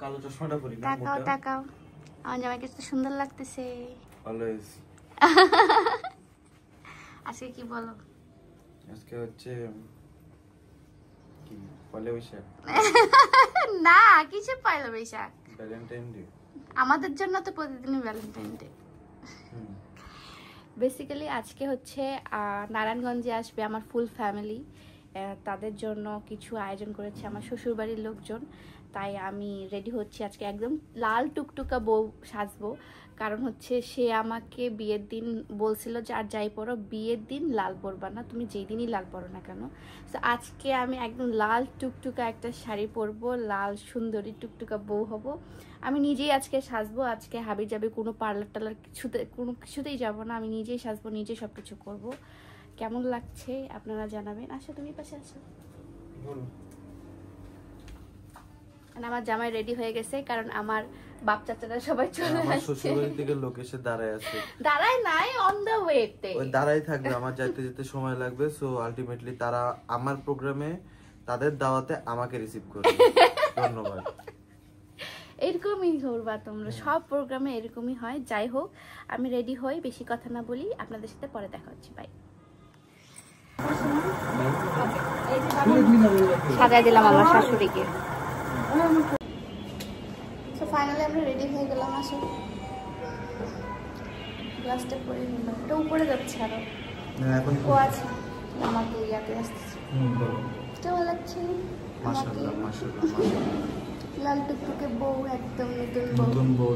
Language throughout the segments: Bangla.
কালো চশমাটা পরি না তাকাও তাকাও আমার জামাইকে তো সুন্দর লাগতেছে অলওয়েজ আজকে কি বলো আজকে হচ্ছে কি পয়লা বৈশাখ না কিছু পয়লা বৈশাখ ভ্যালেন্টাইন ডে আমাদের জন্য তো প্রতিদিনই ভ্যালেন্টাইন ডে বেসিক্যালি আজকে হচ্ছে নারায়ণগঞ্জে আসবে আমার ফুল ফ্যামিলি তাদের জন্য কিছু আয়োজন করেছে আমার শ্বশুরবাড়ির লোকজন তাই আমি রেডি হচ্ছি আজকে একদম লাল টুকটুকা বউ সাজবো কারণ হচ্ছে সে আমাকে বিয়ের দিন বলছিল যে আর যাই পরো বিয়ের দিন লাল পরবা না তুমি যেই দিনই লাল পরো না কেন তো আজকে আমি একদম লাল টুকটুকা একটা শাড়ি পরবো লাল সুন্দরী টুকটুকা বউ হব আমি নিজেই আজকে সাজবো আজকে হাবি যাবে কোনো পার্লার টার্লার কোনো কিছুতেই যাবো না আমি নিজেই সাজবো নিজেই সব কিছু করবো কেমন লাগছে আপনারা জানাবেন আসো তুমি পাশে আসো আমার জামাই রেডি হয়ে গেছে কারণ আমার বাপ চাচারা সবাই চলে আসছে আমার শ্বশুরবাড়ি থেকে লোক এসে দাঁড়ায় আছে দাঁড়ায় নাই অন দা ওয়েতে ওই দাঁড়াই থাকবে আমার যাইতে যেতে সময় লাগবে সো আলটিমেটলি তারা আমার প্রোগ্রামে তাদের দাওয়াতে আমাকে রিসিভ করবে ধন্যবাদ এরকমই করবা তোমরা সব প্রোগ্রামে এরকমই হয় যাই হোক আমি রেডি হই বেশি কথা না বলি আপনাদের সাথে পরে দেখা হচ্ছে বাই সাজাই দিলাম আমার শাশুড়িকে তো ফাইনালি আমরা রেডি হয়ে গেলাম আসো গ্লাসটা পরে নিলাম এটা উপরে যাচ্ছে আরো এখন ও আছে আমাকে ইয়াতে আসতেছে কেমন লাগছে মাশাআল্লাহ মাশাআল্লাহ লাল টুকটুকে বউ একদম নতুন বউ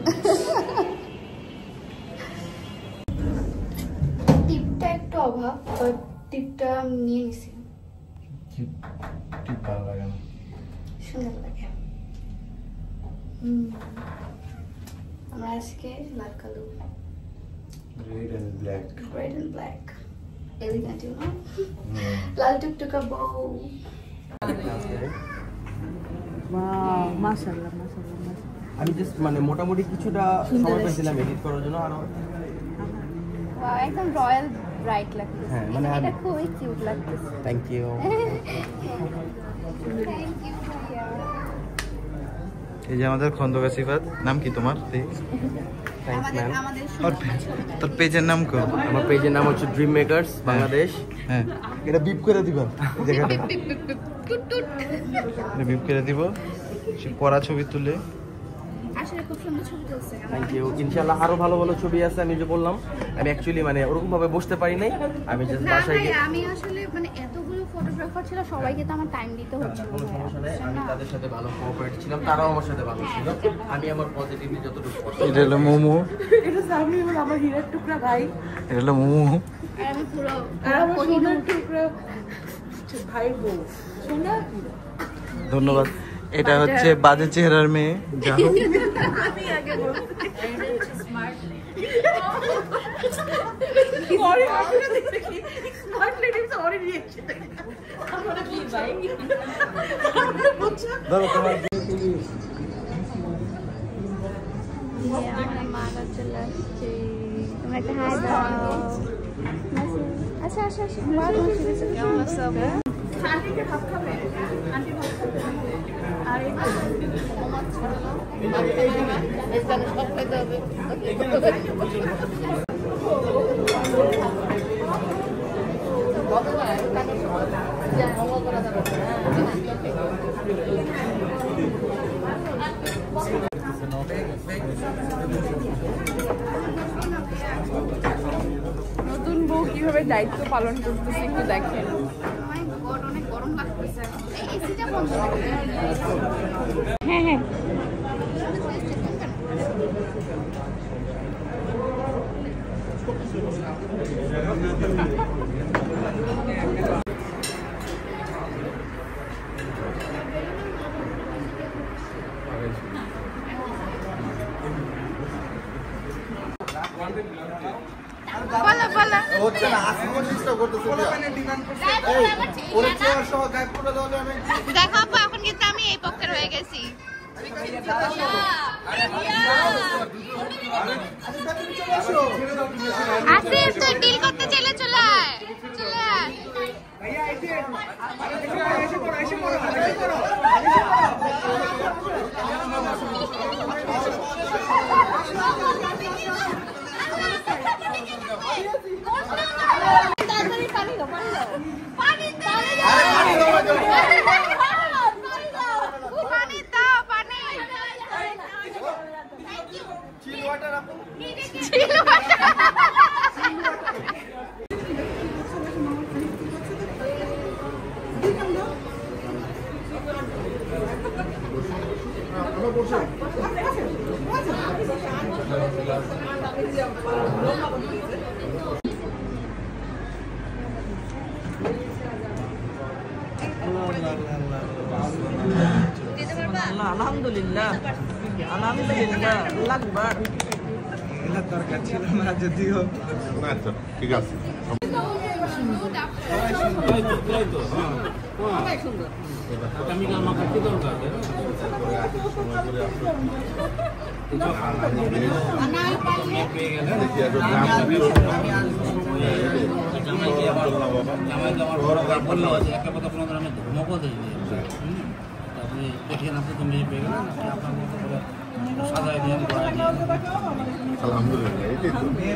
টিপটা একটু অভাব বাট টিপটা নিয়ে নিছি টিপ ভালো লাগে না সুন্দর লাগে আমরা আজকে লাল কালো red and black elegant you know লাল টুকটুকা বউ ওয়াও মাশাআল্লাহ মাশাআল্লাহ আমি জাস্ট মানে মোটামুটি কিছুটা সময় পেয়েছিলাম এডিট করার জন্য আর ওয়াও একদম রয়্যাল ব্রাইট লাগতেছে হ্যাঁ মানে এটা খুবই কিউট লাগতেছে থ্যাংক ইউ থ্যাংক ইউ ভাইয়া এই যে আমাদের খন্দকার সিফাত নাম কি তোমার থ্যাঙ্কস ম্যাম তোর পেজের নাম কি আমার পেজের নাম হচ্ছে ড্রিম মেকারস বাংলাদেশ হ্যাঁ এটা বিপ করে দিবা জায়গাটা এটা বিপ করে দিব সে পড়া ছবি তুলে আসলে খুব সুন্দর ছবি তুলছে থ্যাংক ইউ ইনশাআল্লাহ আরো ভালো ভালো ছবি আছে আমি যে বললাম আমি অ্যাকচুয়ালি মানে ওরকম ভাবে বসতে পারি নাই আমি জাস্ট না বাসায় ভাই গিয়ে আমি আসলে মানে এতগুলো ফটোগ্রাফার ছিল সবাইকে তো আমার টাইম দিতে হচ্ছিল কোনো সমস্যা নেই আমি তাদের সাথে ভালো কোঅপারেট ছিলাম তারাও আমার সাথে ভালো ছিল আমি আমার পজিটিভলি যতটুকু এটা হলো মোমো এটা সামনে হলো আমার হীরার টুকরা ভাই এটা হলো মোমো আর আমি পুরো আর আমার সোনার টুকরা ভাই বউ সোনা ধন্যবাদ এটা হচ্ছে বাজে চেহারার মেয়ে যা হোক আমি আগে বলতে স্মার্ট সরি আপনারা দেখতে কি স্মার্ট লেডি সরি রিঅ্যাকশন আমরা কি ভাই ধরো তোমার আমার মারা চলে আসছে তোমরা একটা হাই দাও আচ্ছা আচ্ছা আচ্ছা কেমন আছো আন্টিকে ভাত খাবে আন্টি ভাত খাবে আর এই এখানে সব খেতে হবে নতুন বউ কিভাবে দায়িত্ব পালন করতেছে একটু দেখেন অনেক গরম লাগতেছে এসিটা বন্ধ করে হ্যাঁ হ্যাঁ বলো বলো হচ্ছে না আসবো চেষ্টা করতেছি ওরে চেয়ার সহ গায়েব করে দাও আমি দেখো আপু এখন কিন্তু আমি এই পক্ষের হয়ে গেছি আসে তো ডিল করতে চলে চলে আয় চলে আয় ভাইয়া এসে পড়ো আলহামদুলিল্লাহ আলহামদুলিল্লাহ আল্লাহ আকবার এগুলো দরকার ছিল না যদিও আচ্ছা ঠিক আছে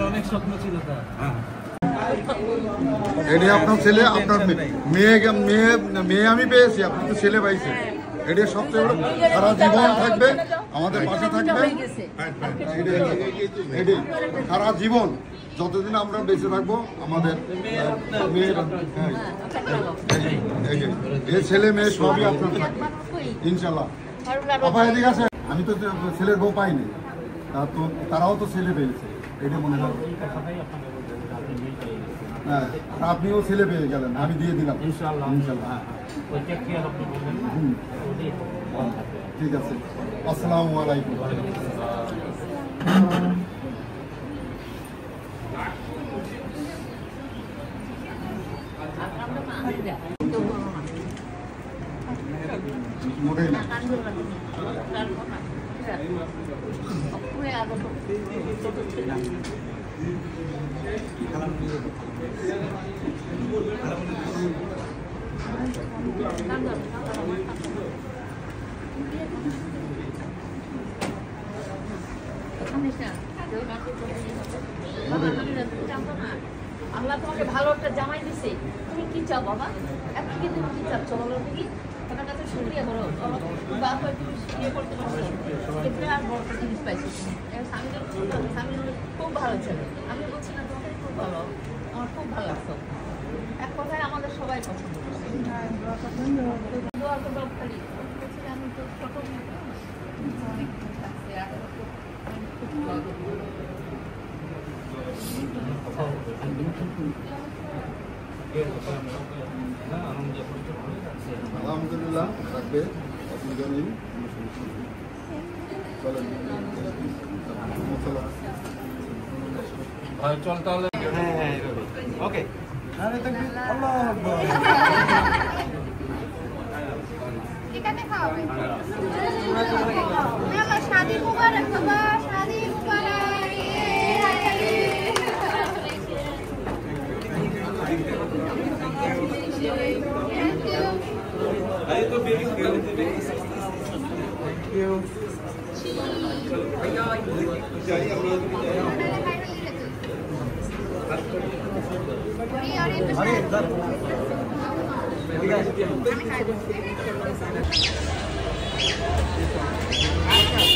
অনেক স্বপ্ন ছিল তার। এটি আপনার ছেলে আপনার মেয়ে আমি পেয়েছি, আপনি তো ছেলে পাইছেন। এটি সবচেয়ে বড়, সারা জীবন থাকবে আমাদের পাশে থাকবে। এটি সারা জীবন যতদিন আমরা বেঁচে থাকবো আমাদের মেয়ের ছেলে মেয়ে সবই আপনার থাকবে ইনশাল্লাহ। বাবা এদিকে আছে, আমি তো ছেলের বউ পাইনি, তো তারাও তো ছেলে পেয়েছে, এটা মনে রাখবে। হ্যাঁ, আপনিও ছেলে পেয়ে গেলেন, আমি দিয়ে দিলাম ইনশাল্লাহ। ঠিক আছে, আসসালামু আলাইকুম। মোটেই না। আল্লাহ তোমাকে ভালো একটা জামাই দিছে, তুমি কি চাও বাবা? এখন কি তুমি কি চাচ্ছ বলো দেখি? তোমার কাছে শুকরিয়া করো, বাবা তুমি ইয়ে করতে পারছো, এতে আর বড় একটা জিনিস পাইছো তুমি। স্বামীদের খুব ভালো ছেলে, আমি বলছি না তোমাকে খুব ভালো, আমার খুব ভালো লাগতো। এক কথায় আমাদের সবাই পছন্দ করছে। দোয়া করবো খালি, আমি তো ছোট অনেক আছে আর খুব দোয়া করবো। আলহামদুলিল্লাহ থাকবে, অসুবিধা নেই। চল তাহলে। হ্যাঁ হ্যাঁ ওকে। আল্লাহু আকবার। এখানে খাওয়াবে। আমার শাদি মুবারক বাবা, শাদি মুবারক। Thank you.